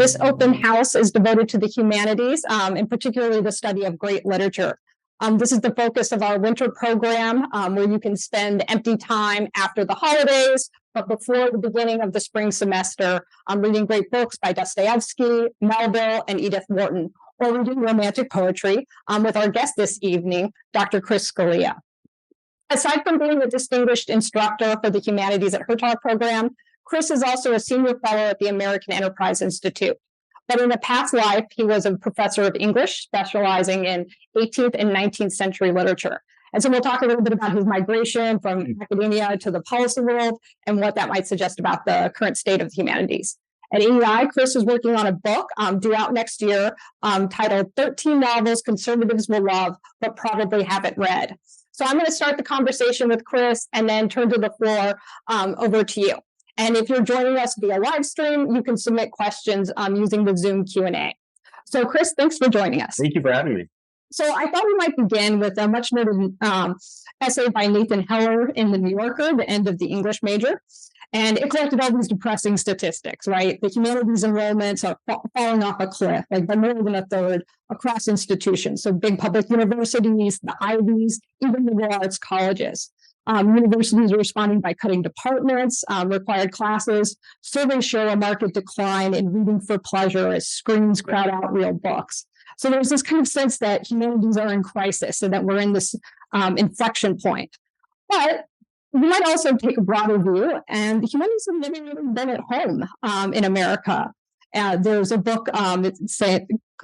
This open house is devoted to the humanities, and particularly the study of great literature. This is the focus of our winter program, where you can spend empty time after the holidays, but before the beginning of the spring semester, reading great books by Dostoevsky, Melville, and Edith Wharton, or reading romantic poetry with our guest this evening, Dr. Chris Scalia. Aside from being a distinguished instructor for the humanities at Hertog program, Chris is also a senior fellow at the American Enterprise Institute. But in a past life, he was a professor of English, specializing in 18th and 19th century literature. And so we'll talk a little bit about his migration from academia to the policy world and what that might suggest about the current state of the humanities. At AEI, Chris is working on a book due out next year titled 13 Novels Conservatives Will Love, but Probably Haven't Read. So I'm going to start the conversation with Chris and then turn to the floor over to you. And if you're joining us via live stream, you can submit questions using the Zoom Q&A. So Chris, thanks for joining us. Thank you for having me. So I thought we might begin with a much noted essay by Nathan Heller in The New Yorker, The End of the English Major. And it collected all these depressing statistics, right? The humanities enrollments are falling off a cliff, like by more than a third across institutions. So big public universities, the Ivies, even liberal arts colleges. Universities are responding by cutting departments, required classes. Surveys show a marked decline in reading for pleasure as screens crowd out real books. So there's this kind of sense that humanities are in crisis and that we're in this inflection point. But we might also take a broader view, and the humanities have never really been at home in America. There's a book that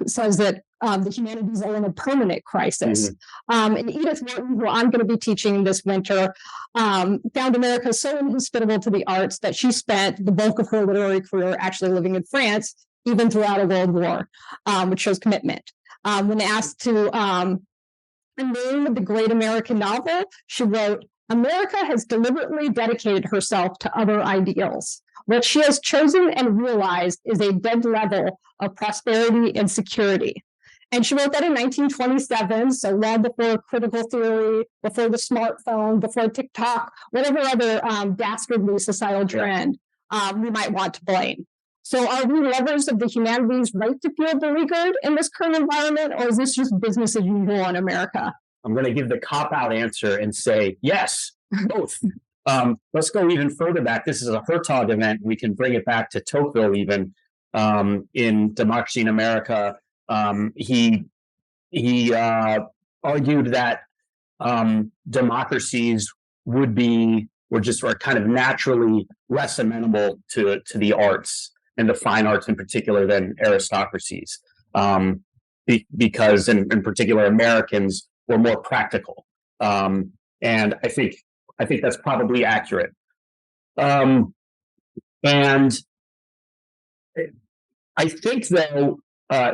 says that the humanities are in a permanent crisis. And Edith Wharton, who I'm going to be teaching this winter, found America so inhospitable to the arts that she spent the bulk of her literary career actually living in France, even throughout a world war, which shows commitment. When asked to name the great American novel, she wrote, "America has deliberately dedicated herself to other ideals. What she has chosen and realized is a dead level of prosperity and security." And she wrote that in 1927, so long before critical theory, before the smartphone, before TikTok, whatever other dastardly societal trend we might want to blame. So are we lovers of the humanities right to feel beleaguered in this current environment, or is this just business as usual in America? I'm going to give the cop-out answer and say, yes, both. Let's go even further back. This is a Hertog event. We can bring it back to Tocqueville even in Democracy in America. He argued that democracies were kind of naturally less amenable to the arts and the fine arts in particular than aristocracies, because in particular Americans were more practical, and I think that's probably accurate. And I think though.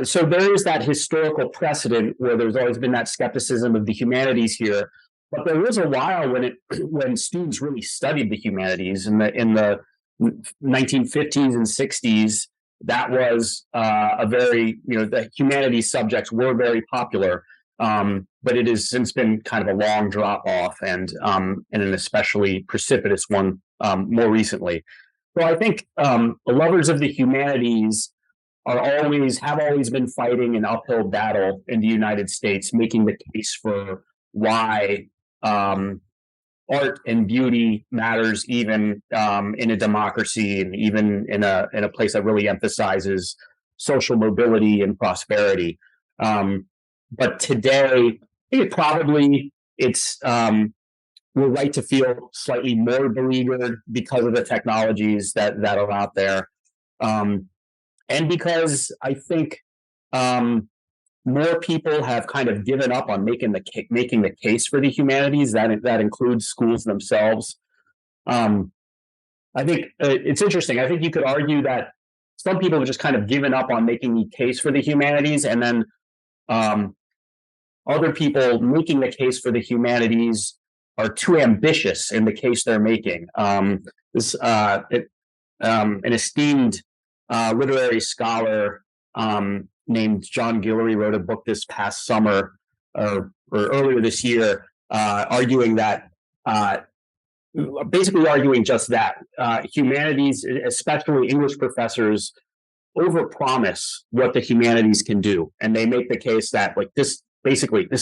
So there is that historical precedent where there's always been that skepticism of the humanities here, but there was a while when students really studied the humanities in the 1950s and 60s. That was a very, the humanities subjects were very popular, but it has since been kind of a long drop off and an especially precipitous one more recently. So I think lovers of the humanities have always been fighting an uphill battle in the United States, making the case for why art and beauty matters even in a democracy and even in a place that really emphasizes social mobility and prosperity. But today, I think we're right to feel slightly more beleaguered because of the technologies that are out there. And because I think more people have kind of given up on making the case for the humanities. That includes schools themselves. I think it's interesting. I think you could argue that some people have just kind of given up on making the case for the humanities, and then other people making the case for the humanities are too ambitious in the case they're making. An esteemed literary scholar named John Guillory wrote a book this past summer or earlier this year, arguing that basically arguing just that humanities, especially English professors, overpromise what the humanities can do, and they make the case that like this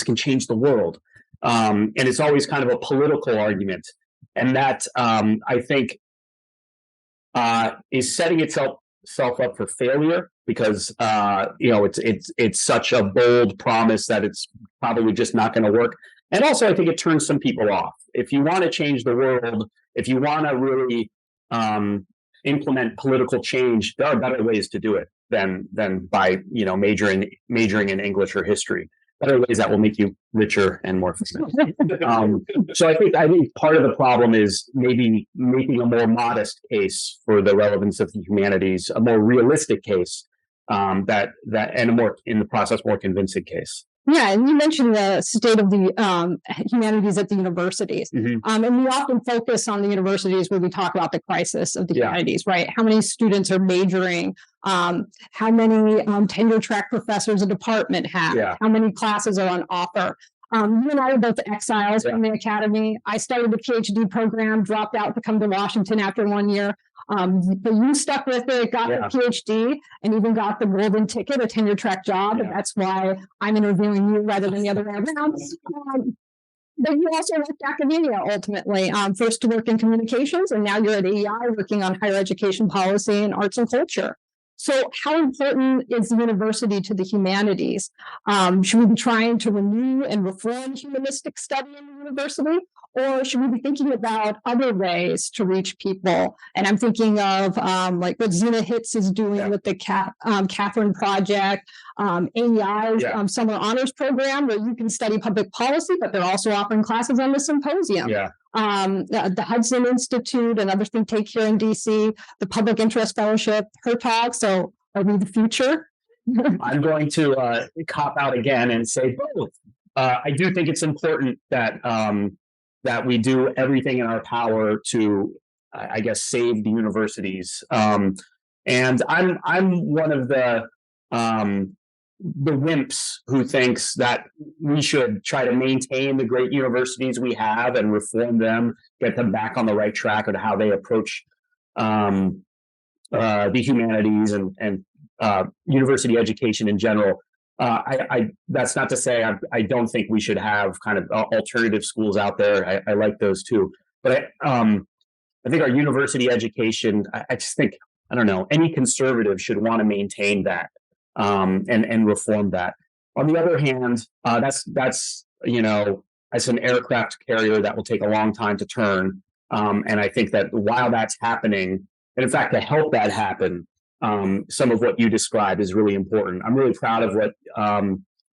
can change the world, and it's always kind of a political argument, and that I think is setting itself up for failure because it's such a bold promise that it's probably just not going to work. And also, I think it turns some people off. If you want to change the world, if you want to really implement political change, there are better ways to do it than by majoring in English or history. Better ways that will make you richer and more famous. So I think part of the problem is maybe making a more modest case for the relevance of the humanities, a more realistic case, and a more, in the process, more convincing case. Yeah, and you mentioned the state of the humanities at the universities. Mm-hmm. And we often focus on the universities when we talk about the crisis of the humanities, right? How many students are majoring? How many tenure track professors a department has? Yeah. How many classes are on offer? You and I are both exiles from the academy. I started a PhD program, dropped out to come to Washington after 1 year. But you stuck with it, got the PhD, and even got the golden ticket, a tenure track job. And that's why I'm interviewing you rather than the other way around. But you also left academia ultimately, first to work in communications, and now you're at AEI working on higher education policy and arts and culture. So how important is the university to the humanities? Should we be trying to renew and reform humanistic study in the university? Or should we be thinking about other ways to reach people? And I'm thinking of like what Zena Hitz is doing with the Catherine Project, AEI's Summer Honors Program, where you can study public policy, but they're also offering classes on the symposium. The Hudson Institute, another think tank here in DC, the Public Interest Fellowship, Hertog. So are we the future? I'm going to cop out again and say both. I do think it's important that we do everything in our power to, I guess, save the universities. And I'm one of the wimps who thinks that we should try to maintain the great universities we have and reform them, get them back on the right track of how they approach the humanities and university education in general. That's not to say I don't think we should have kind of alternative schools out there. I like those too, but I think our university education. I just think, I don't know, any conservative should want to maintain that and reform that. On the other hand, that's as an aircraft carrier that will take a long time to turn, and I think that while that's happening, and in fact to help that happen. Some of what you described is really important. I'm really proud of what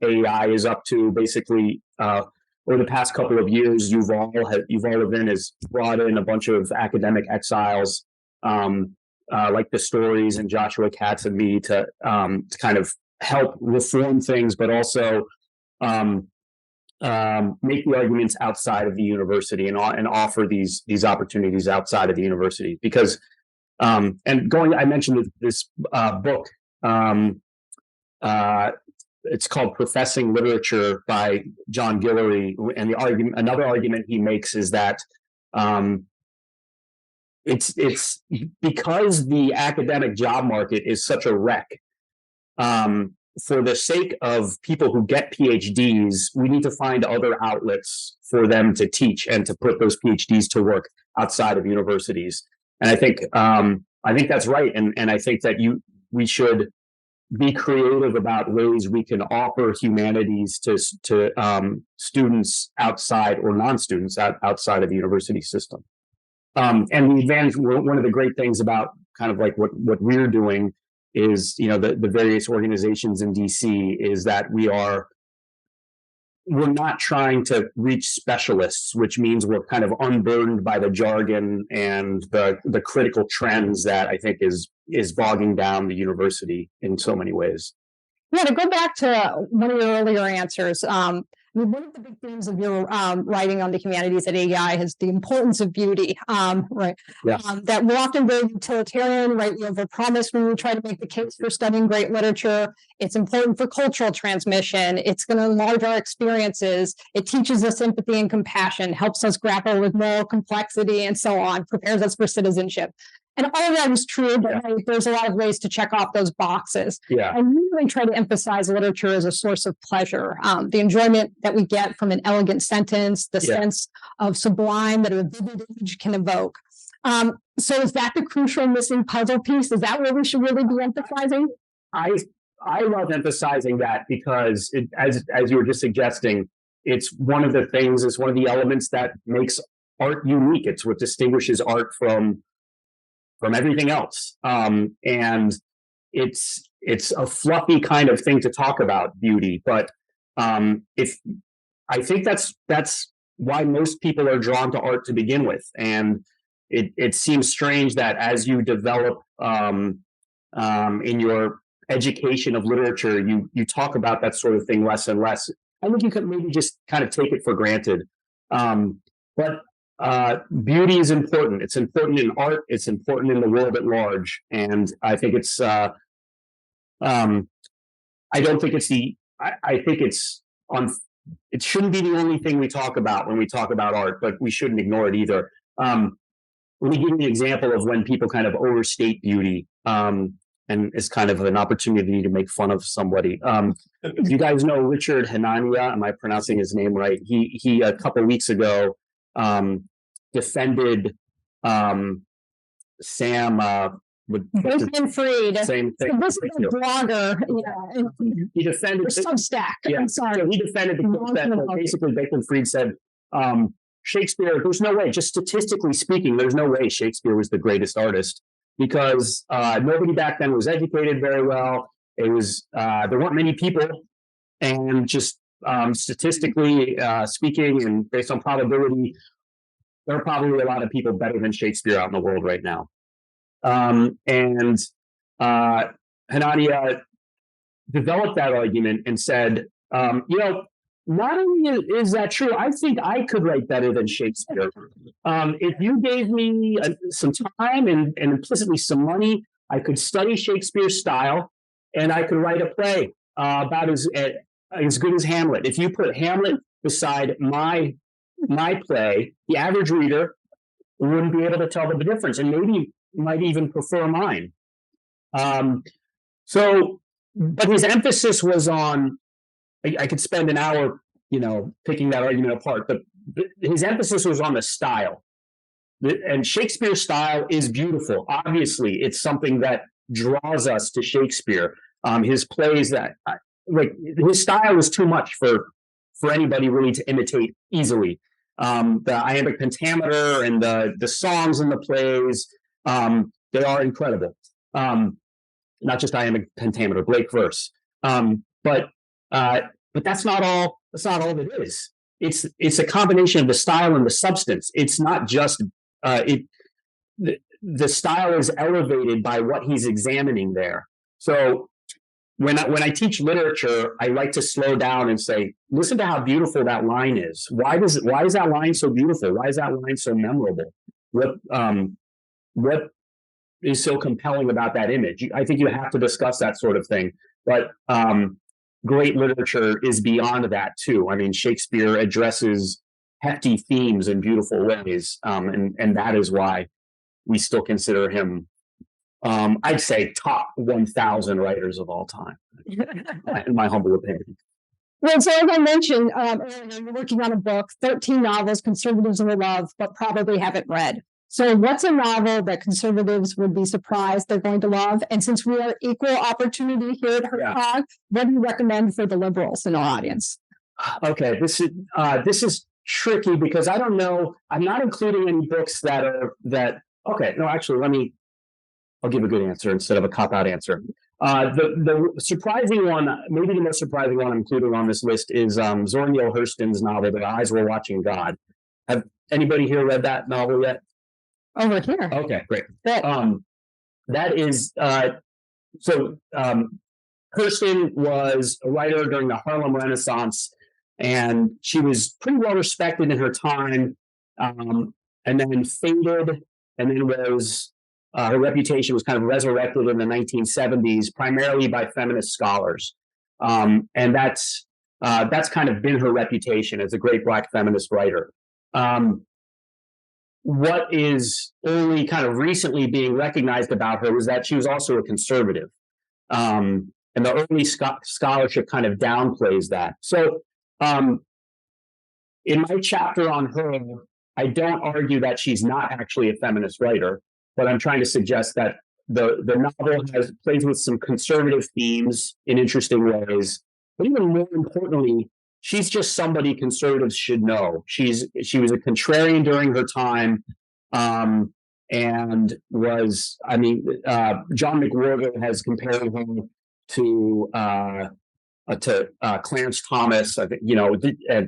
AEI is up to. Basically, over the past couple of years, Yuval Levin has brought in a bunch of academic exiles, like the Stories and Joshua Katz and me, to kind of help reform things, but also make the arguments outside of the university and offer these opportunities outside of the university. Because I mentioned this book. It's called Professing Literature by John Guillory, and another argument he makes is that it's because the academic job market is such a wreck. For the sake of people who get PhDs, we need to find other outlets for them to teach and to put those PhDs to work outside of universities. And I think that's right, and I think that we should be creative about ways we can offer humanities to students outside or non-students outside of the university system. And the advantage, one of the great things about kind of like what we're doing is, the various organizations in DC, is that we're not trying to reach specialists, which means we're kind of unburdened by the jargon and the critical trends that I think is bogging down the university in so many ways. Yeah, to go back to one of your earlier answers, one of the big themes of your writing on the humanities at AEI is the importance of beauty, right? Yes. That we're often very utilitarian, right? We overpromise when we try to make the case for studying great literature. It's important for cultural transmission. It's going to enlarge our experiences. It teaches us empathy and compassion, helps us grapple with moral complexity, and so on, prepares us for citizenship. And all of that is true, but Yeah. like, there's a lot of ways to check off those boxes. Yeah. I really try to emphasize literature as a source of pleasure. The enjoyment that we get from an elegant sentence, the sense of sublime that a vivid image can evoke. So is that the crucial missing puzzle piece? Is that what we should really be emphasizing? I love emphasizing that because as you were just suggesting, it's one of the things, it's one of the elements that makes art unique. It's what distinguishes art from everything else. And it's a fluffy kind of thing to talk about, beauty. But if I think that's why most people are drawn to art to begin with. And it seems strange that as you develop in your education of literature, you talk about that sort of thing less and less. I think you could maybe just kind of take it for granted. But beauty is important. It's important in art. It's important in the world at large. And I think it's, I don't think it's I think it's it shouldn't be the only thing we talk about when we talk about art, but we shouldn't ignore it either. Let me give you an example of when people kind of overstate beauty. And it's kind of an opportunity to make fun of somebody. You guys know Richard Hanania? Am I pronouncing his name right? He a couple of weeks ago defended Sam Bankman-Fried. Same thing. So this is a blogger. Yeah. He defended Substack. Yeah, I'm sorry. so he defended that basically Bankman-Fried said Shakespeare. There's no way, just statistically speaking, there's no way Shakespeare was the greatest artist. Because nobody back then was educated very well. It was there weren't many people, and just statistically speaking, and based on probability, there are probably a lot of people better than Shakespeare out in the world right now. And Hanania developed that argument and said, not only is that true, I think I could write better than Shakespeare. If you gave me some time and implicitly some money, I could study Shakespeare's style and I could write a play about as good as Hamlet. If you put Hamlet beside my play, the average reader wouldn't be able to tell the difference and maybe might even prefer mine. But his emphasis was on, I could spend an hour, picking that argument apart, but his emphasis was on the style. And Shakespeare's style is beautiful. Obviously, it's something that draws us to Shakespeare. His plays his style is too much for anybody really to imitate easily. The iambic pentameter and the songs in the plays, they are incredible. Not just iambic pentameter, Blake verse. But that's not all. That's not all it is. It's a combination of the style and the substance. It's not just the style is elevated by what he's examining there. So when I teach literature, I like to slow down and say, listen to how beautiful that line is. Why is that line so beautiful? Why is that line so memorable? What is so compelling about that image? I think you have to discuss that sort of thing. But great literature is beyond that too. I mean, Shakespeare addresses hefty themes in beautiful ways, and that is why we still consider him, I'd say, top 1,000 writers of all time, in my humble opinion. Well, so as I mentioned earlier, you're working on a book, 13 novels conservatives will love, but probably haven't read. So what's a novel that conservatives would be surprised they're going to love? And since we are equal opportunity here at Hertog, what do you recommend for the liberals in our audience? Okay, this is tricky because I don't know. I'm not including any books okay, no, actually, I'll give a good answer instead of a cop-out answer. The surprising one, maybe the most surprising one I'm including on this list is Zora Neale Hurston's novel, The Eyes Were Watching God. Have anybody here read that novel yet? Over here. Okay, great. That is Hurston was a writer during the Harlem Renaissance, and she was pretty well respected in her time, and then faded, and then her reputation was kind of resurrected in the 1970s, primarily by feminist scholars, and that's kind of been her reputation as a great Black feminist writer. what is only kind of recently being recognized about her was that she was also a conservative. And the early scholarship kind of downplays that. So in my chapter on her, I don't argue that she's not actually a feminist writer, but I'm trying to suggest that the novel plays with some conservative themes in interesting ways. But even more importantly, she's just somebody conservatives should know. She was a contrarian during her time, and was, I mean, John McWhorter has compared her to Clarence Thomas, I think,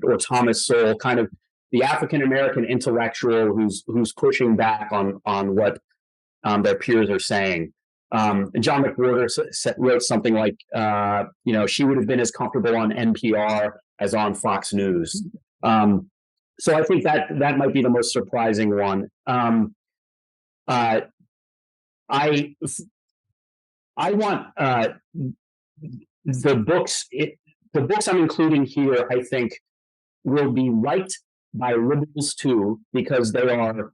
or Thomas Sowell, kind of the African American intellectual who's pushing back on what their peers are saying. And John McWhorter wrote something like, she would have been as comfortable on NPR as on Fox News. So I think that might be the most surprising one. I want the books I'm including here, I think, will be liked by liberals too, because they are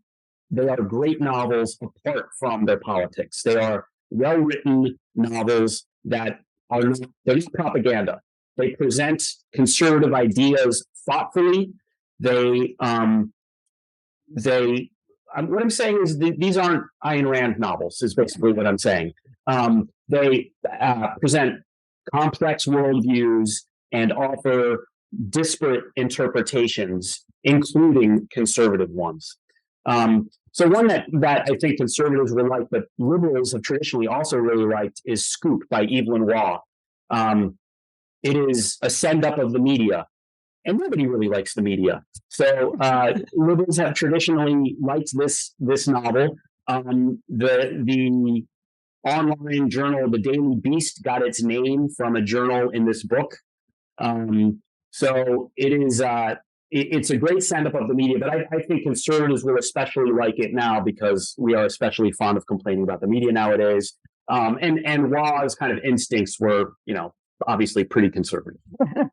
great novels apart from their politics. They are well-written novels that they're not propaganda. They present conservative ideas thoughtfully. What I'm saying is these aren't Ayn Rand novels, is basically what I'm saying. They present complex worldviews and offer disparate interpretations, including conservative ones. So one that I think conservatives will like, but liberals have traditionally also really liked, is Scoop by Evelyn Waugh. It is a send-up of the media, and nobody really likes the media. So liberals have traditionally liked this novel. The online journal, the Daily Beast, got its name from a journal in this book. So it is it's a great send-up of the media, but I think conservatives will especially like it now because we are especially fond of complaining about the media nowadays. And Waugh's kind of instincts were, obviously pretty conservative. All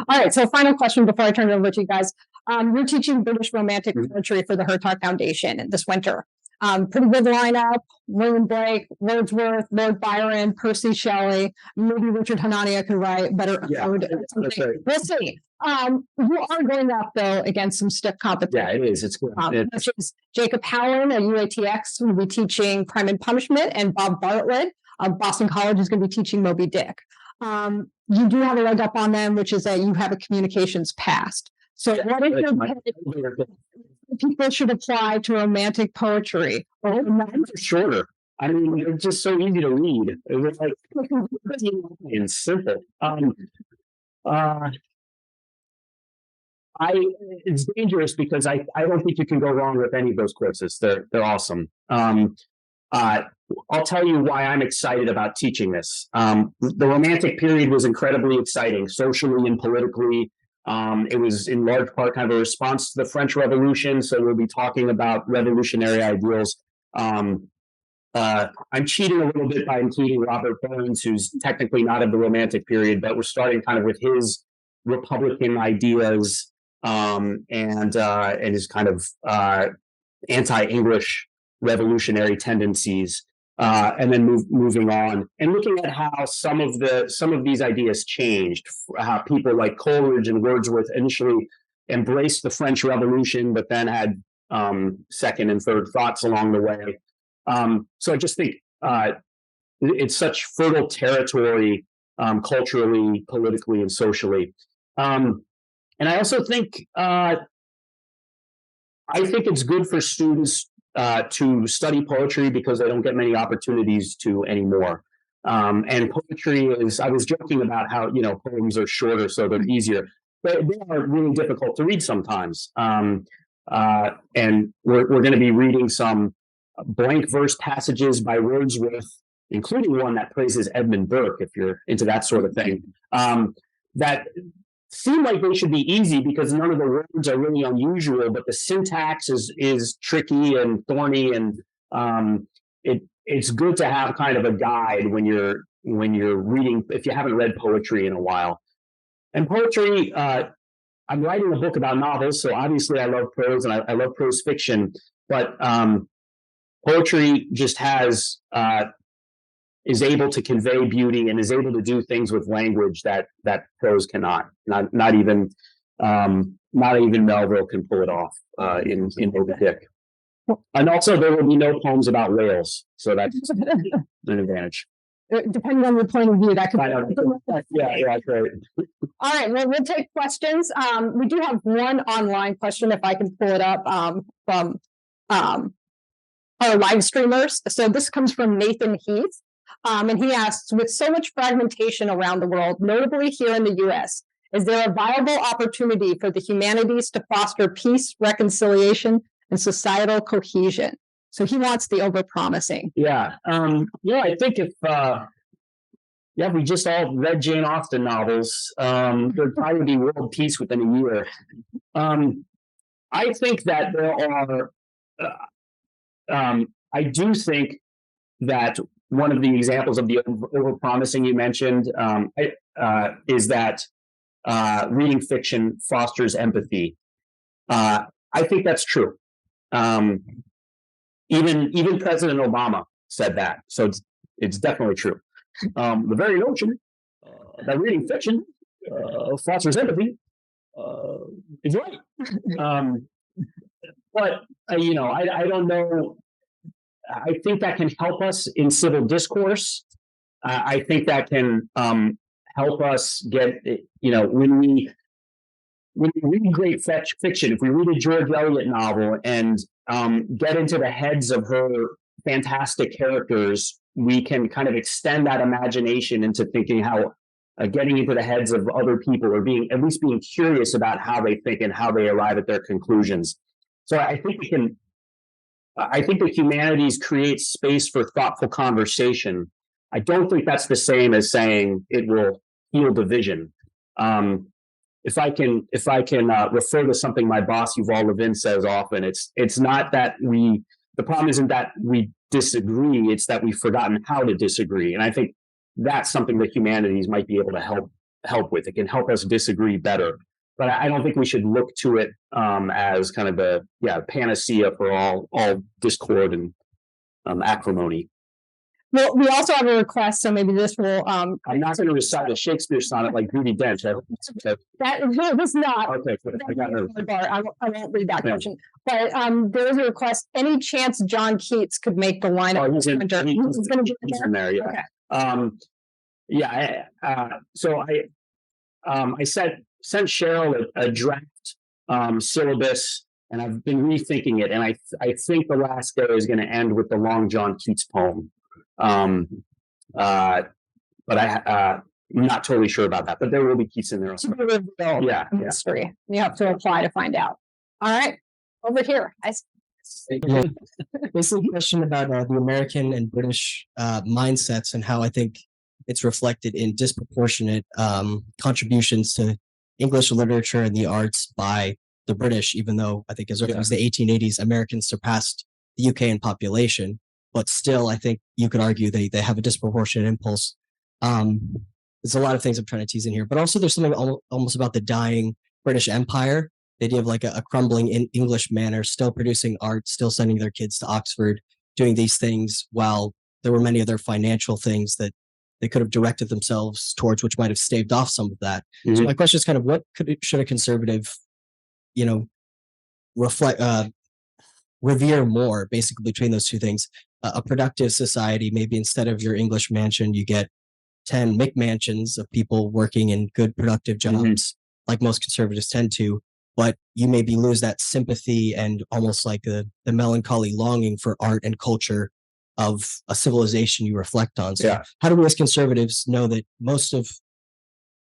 right, so final question before I turn it over to you guys. You're teaching British Romantic poetry for the Hertog Foundation this winter. Pretty good lineup: William Blake, Wordsworth, Lord Byron, Percy Shelley. Maybe Richard Hanania could write better. Yeah, that's right. We'll see. You are going up though against some stiff competition. Yeah, it is. It's good. Which is Jacob Howland at UATX will be teaching Crime and Punishment, and Bob Bartlett of Boston College is going to be teaching Moby Dick. You do have a leg up on them, which is that you have a communications past. So what is your people should apply to romantic poetry? Or shorter. I mean, it's just so easy to read. It was like and simple. It's dangerous because I don't think you can go wrong with any of those courses. They're awesome. I'll tell you why I'm excited about teaching this. The Romantic period was incredibly exciting, socially and politically. It was in large part kind of a response to the French Revolution, so we'll be talking about revolutionary ideals. I'm cheating a little bit by including Robert Burns, who's technically not of the Romantic period, but we're starting kind of with his Republican ideas and his kind of anti-English revolutionary tendencies, and then moving on and looking at how some of these ideas changed, how people like Coleridge and Wordsworth initially embraced the French Revolution, but then had second and third thoughts along the way. So I just think it's such fertile territory, culturally, politically, and socially. And I also think it's good for students to study poetry because they don't get many opportunities to anymore. And poetry is, I was joking about how, poems are shorter, so they're easier. They are really difficult to read sometimes. And we're going to be reading some blank verse passages by Wordsworth, including one that praises Edmund Burke, if you're into that sort of thing. That seem like they should be easy because none of the words are really unusual, but the syntax is tricky and thorny, and it's good to have kind of a guide when you're reading, if you haven't read poetry in a while. And poetry, I'm writing a book about novels, so obviously I love prose and I love prose fiction, but poetry just is able to convey beauty and is able to do things with language that prose cannot. Not even Melville can pull it off in Moby Dick. And also, there will be no poems about whales, so that's an advantage. Depending on your point of view, that could yeah, that's right. All right, well, we'll take questions. We do have one online question, if I can pull it up from our live streamers. So this comes from Nathan Heath, and he asks, with so much fragmentation around the world, notably here in the U.S., is there a viable opportunity for the humanities to foster peace, reconciliation, and societal cohesion? So he wants the overpromising. Yeah. I think if we just all read Jane Austen novels, there'd probably be world peace within a year. I think that there are, I do think that one of the examples of the overpromising you mentioned is that reading fiction fosters empathy. I think that's true. Even President Obama said that, so it's definitely true. The very notion that reading fiction fosters empathy is right. But I don't know. I think that can help us in civil discourse. I think that can help us get, when we read great fiction, if we read a George Eliot novel and get into the heads of her fantastic characters, we can kind of extend that imagination into thinking how getting into the heads of other people, or being curious about how they think and how they arrive at their conclusions. So I think the humanities creates space for thoughtful conversation. I don't think that's the same as saying it will heal division. If I can refer to something my boss Yuval Levin says often, it's not that the problem isn't that we disagree, it's that we've forgotten how to disagree. And I think that's something that humanities might be able to help with. It can help us disagree better. But I don't think we should look to it as kind of a panacea for all discord and acrimony. Well, we also have a request, so maybe this will. I'm not going to recite a Shakespeare sonnet like Judi Dench. That was not. Okay, I got her. I won't read that question. But there is a request. Any chance John Keats could make the line? Oh, he's in there. Yeah. Okay. So I sent Cheryl a draft syllabus, and I've been rethinking it. And I think the last day is going to end with the long John Keats poem. But I'm not totally sure about that. But there will be Keats in there also. Yeah. History. You have to apply to find out. All right, over here. This is a question about the American and British mindsets, and how I think it's reflected in disproportionate contributions to English literature and the arts by the British, even though I think as early as the 1880s, Americans surpassed the UK in population. But still, I think you could argue they have a disproportionate impulse. There's a lot of things I'm trying to tease in here, but also there's something almost about the dying British Empire, the idea of like a crumbling English manor, still producing art, still sending their kids to Oxford, doing these things, while there were many other financial things that they could have directed themselves towards, which might have staved off some of that. Mm-hmm. So my question is kind of what should a conservative, revere more, basically, between those two things? A productive society, maybe instead of your English mansion, you get 10 McMansions of people working in good, productive jobs, like most conservatives tend to, but you maybe lose that sympathy and almost like the melancholy longing for art and culture of a civilization you reflect on. So how do we as conservatives know that most of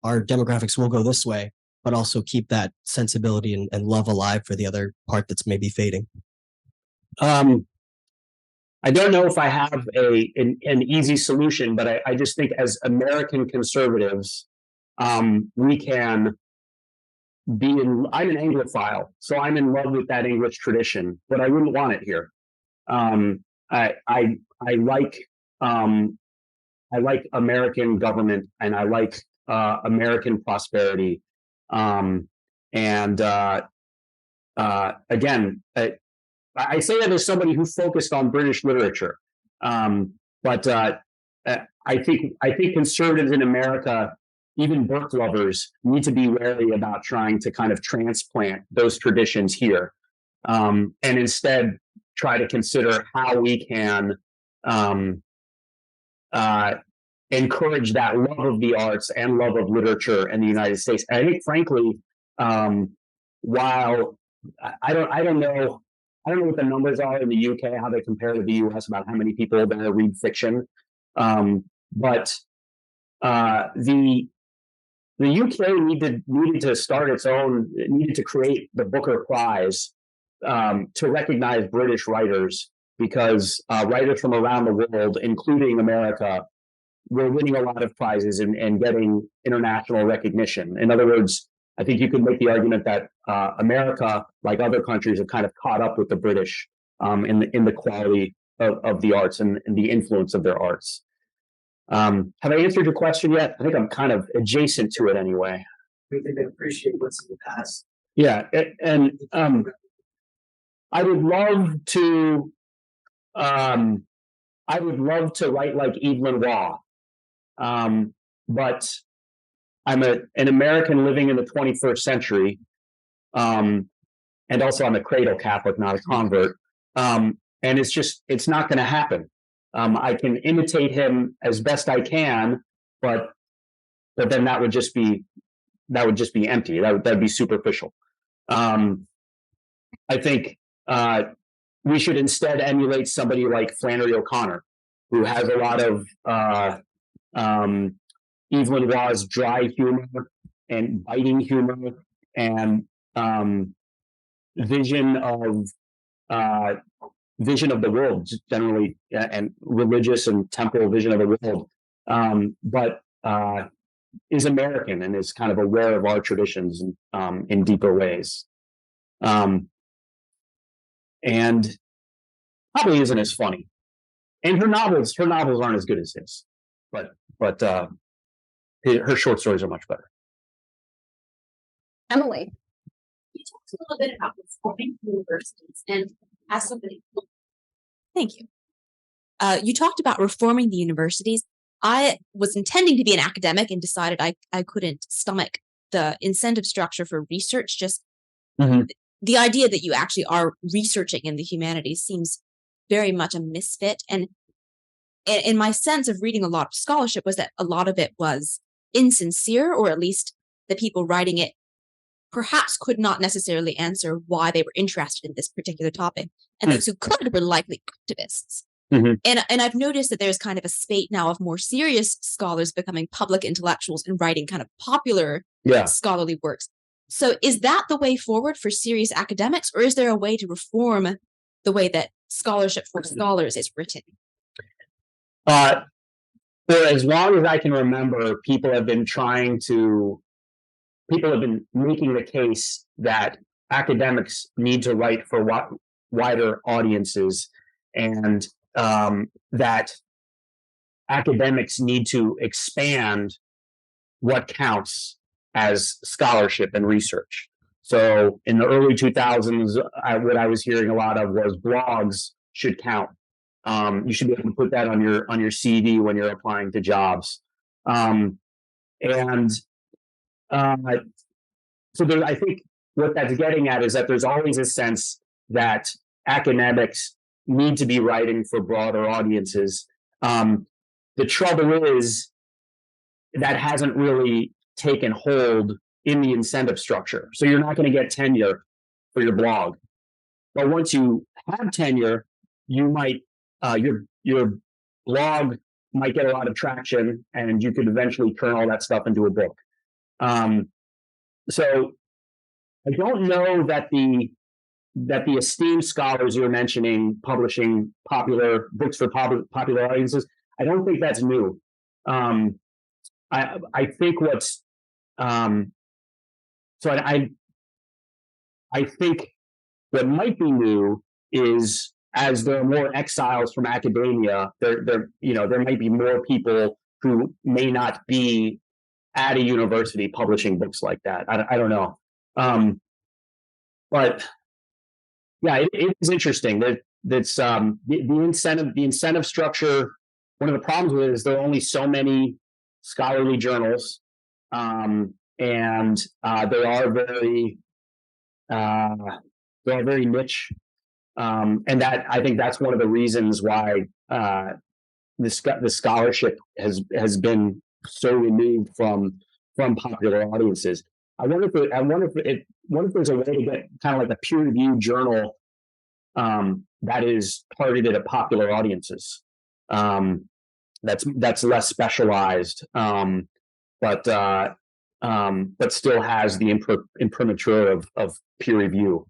our demographics will go this way, but also keep that sensibility and love alive for the other part that's maybe fading? I don't know if I have an easy solution, but I just think as American conservatives, we can I'm an Anglophile, so I'm in love with that English tradition, but I wouldn't want it here. I like American government, and I like American prosperity. Again, I say that as somebody who focused on British literature, but I think conservatives in America, even book lovers, need to be wary about trying to kind of transplant those traditions here, and instead try to consider how we can encourage that love of the arts and love of literature in the United States. And I think, frankly, while I don't know what the numbers are in the UK, how they compare to the US about how many people there read fiction, but the UK needed to start its own, needed to create the Booker Prize to recognize British writers, because writers from around the world, including America, were winning a lot of prizes and getting international recognition. In other words, I think you could make the argument that America, like other countries, have kind of caught up with the British in the quality of the arts and the influence of their arts. Have I answered your question yet? I think I'm kind of adjacent to it anyway. We can appreciate what's in the past. Yeah, and I would love to write like Evelyn Waugh, but I'm an American living in the 21st century, and also I'm a cradle Catholic, not a convert, and it's not going to happen. I can imitate him as best I can, but then that would just be empty. That'd be superficial. I think we should instead emulate somebody like Flannery O'Connor, who has a lot of Evelyn Waugh's dry humor and biting humor and vision of the world generally, and religious and temporal vision of the world, but is American and is kind of aware of our traditions in deeper ways, and probably isn't as funny. And her novels aren't as good as his, but her short stories are much better. Emily. You talked a little bit about reforming universities, and as somebody, thank you. You talked about reforming the universities. I was intending to be an academic and decided I couldn't stomach the incentive structure for research. Just the idea that you actually are researching in the humanities seems very much a misfit. And in my sense of reading a lot of scholarship was that a lot of it was insincere, or at least the people writing it perhaps could not necessarily answer why they were interested in this particular topic. And those who could were likely activists. And I've noticed that there's kind of a spate now of more serious scholars becoming public intellectuals and writing kind of popular scholarly works. So is that the way forward for serious academics, or is there a way to reform the way that scholarship for scholars is written? For as long as I can remember, people have been making the case that academics need to write for wider audiences, and that academics need to expand what counts as scholarship and research. So in the early 2000s, what I was hearing a lot of was blogs should count. You should be able to put that on your CV when you're applying to jobs. So I think what that's getting at is that there's always a sense that academics need to be writing for broader audiences. The trouble is that hasn't really taken hold in the incentive structure. So you're not going to get tenure for your blog. But once you have tenure, you might your blog might get a lot of traction, and you could eventually turn all that stuff into a book. So I don't know that the esteemed scholars you're mentioning publishing popular books for popular audiences, I don't think that's new. I think what's I think what might be new is, as there are more exiles from academia, there might be more people who may not be at a university publishing books like that. I don't know. But Yeah, it is interesting that's the incentive structure. One of the problems with it is there are only so many scholarly journals, and they are very niche, and that I think that's one of the reasons why the scholarship has been so removed from popular audiences. I wonder if there's a way to get kind of like a peer-reviewed journal that is targeted at popular audiences. That's less specialized, but still has the imprimatur of peer review.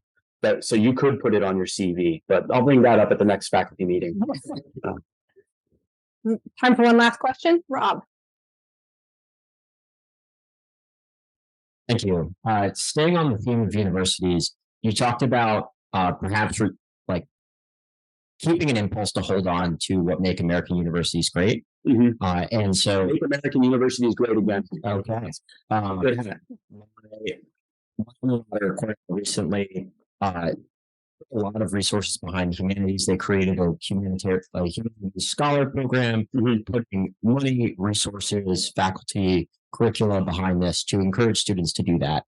So you could put it on your CV, but I'll bring that up at the next faculty meeting. Time for one last question, Rob. Thank you. Staying on the theme of universities, you talked about perhaps like keeping an impulse to hold on to what make American universities great. Mm-hmm. And so make American universities great again. Okay. Quite recently, a lot of resources behind humanities. They created a humanities scholar program, putting money, resources, faculty, curricula behind this to encourage students to do that.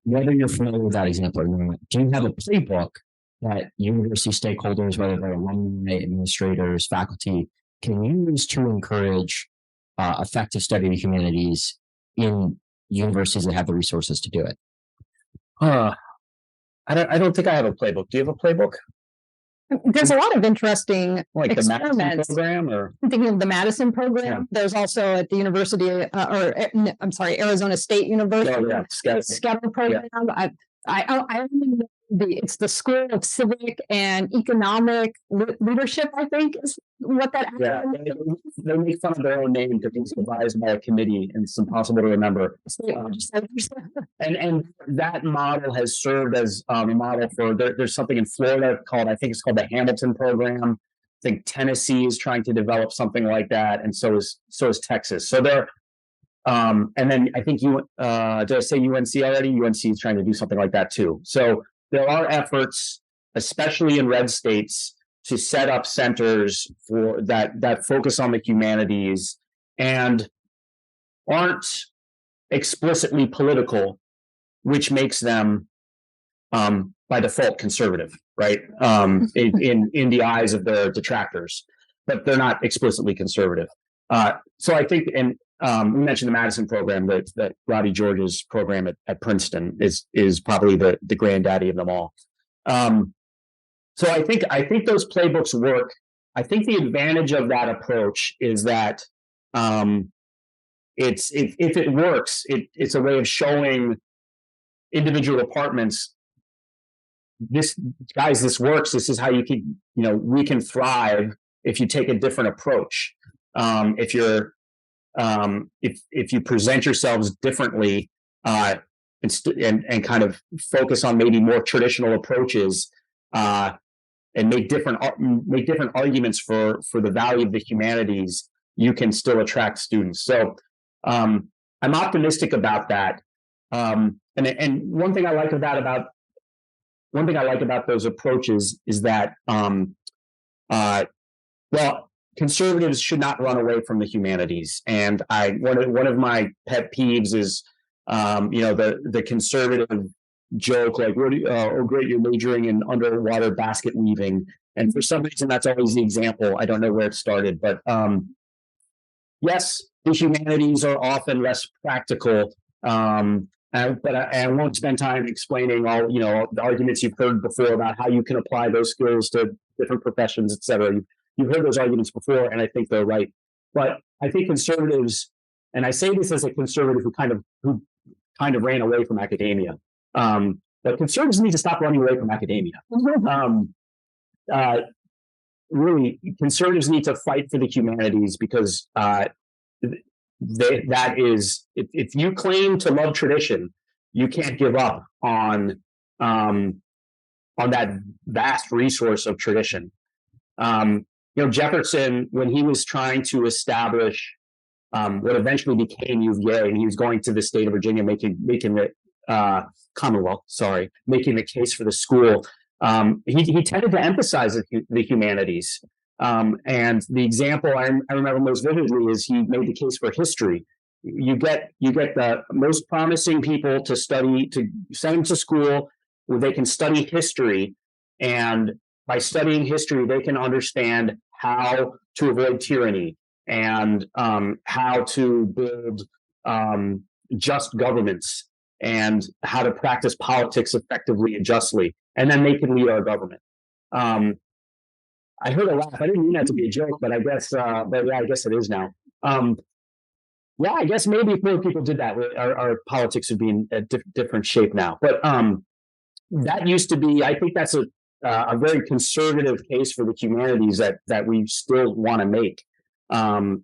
Whether you're familiar with that example or not, do you have a playbook that university stakeholders, whether they're alumni, administrators, faculty, can use to encourage effective study of the humanities in universities that have the resources to do it? I don't think I have a playbook. Do you have a playbook? There's a lot of interesting like experiments. The Madison program, or I'm thinking of the Madison program. Yeah. There's also at the University, Arizona State University. Oh, yeah. Scatter program. Yeah. I remember it's the School of Civic and Economic Leadership, I think, is what that. Yeah, they make fun of their own name because it's devised by a committee and it's impossible to remember. And that model has served as a model for. There's something in Florida called, I think it's called the Hamilton program. I think Tennessee is trying to develop something like that, and so is Texas. So they're. And then I think did I say UNC already? UNC is trying to do something like that too. So there are efforts, especially in red states, to set up centers for that focus on the humanities and aren't explicitly political, which makes them by default conservative, right? In the eyes of their detractors, but they're not explicitly conservative. So I think, and we mentioned the Madison program, that Roddy George's program at Princeton is probably the granddaddy of them all. So I think those playbooks work. I think the advantage of that approach is that if it works, it's a way of showing individual departments, this works. This is how you can, we can thrive if you take a different approach. If you present yourselves differently and kind of focus on maybe more traditional approaches and make different arguments for the value of the humanities, you can still attract students. So I'm optimistic about that. And one thing I like about those approaches is that conservatives should not run away from the humanities. And one of my pet peeves is, the conservative joke, like, oh great, you're majoring in underwater basket weaving. And for some reason, that's always the example. I don't know where it started, but yes, the humanities are often less practical. But I won't spend time explaining all, the arguments you've heard before about how you can apply those skills to different professions, et cetera. You've heard those arguments before, and I think they're right. But I think conservatives, and I say this as a conservative who kind of ran away from academia, but conservatives need to stop running away from academia. Really, conservatives need to fight for the humanities because that is, if you claim to love tradition, you can't give up on that vast resource of tradition. Jefferson, when he was trying to establish what eventually became UVA, and he was going to the state of Virginia, making the Commonwealth, making the case for the school. He tended to emphasize the humanities. And the example I remember most vividly is he made the case for history. You get the most promising people to study, to send them to school where they can study history, and by studying history, they can understand how to avoid tyranny and how to build just governments and how to practice politics effectively and justly, and then they can lead our government. I heard a laugh. I didn't mean that to be a joke, but I guess, but yeah, I guess it is now. Yeah, I guess maybe if more people did that, our politics would be in a different shape now. But that used to be, I think that's a very conservative case for the humanities that we still want to make. And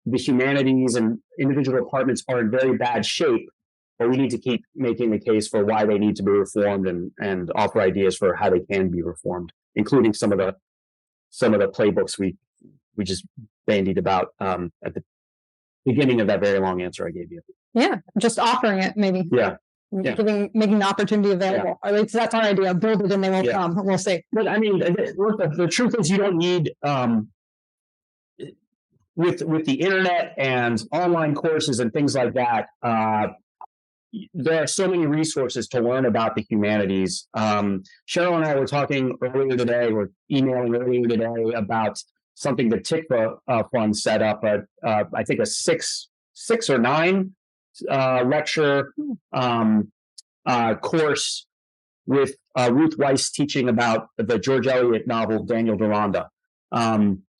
the humanities and individual departments are in very bad shape, but we need to keep making the case for why they need to be reformed and offer ideas for how they can be reformed, including some of the playbooks we just bandied about at the beginning of that very long answer I gave you. Yeah, just offering it, maybe. Yeah. Making the opportunity available. Or at least that's our idea. Build it and they will come. We'll see. But I mean, the truth is, you don't need with the internet and online courses and things like that. There are so many resources to learn about the humanities. Cheryl and I were talking earlier today, or emailing earlier today, about something the TICFA Fund set up. I think a six or nine lecture course with Ruth Weiss teaching about the George Eliot novel Daniel Deronda.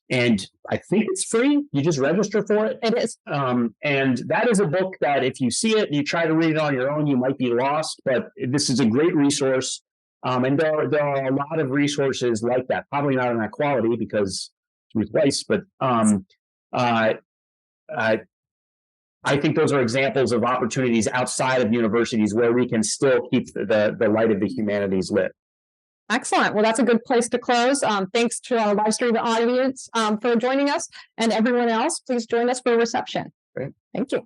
And I think it's free. You just register for it. It is. And that is a book that if you see it and you try to read it on your own, you might be lost. But this is a great resource. And there are a lot of resources like that. Probably not in that quality because it's Ruth Weiss, but I think those are examples of opportunities outside of universities where we can still keep the light of the humanities lit. Excellent. Well, that's a good place to close. Thanks to our live stream audience for joining us, and everyone else, please join us for a reception. Great. Thank you.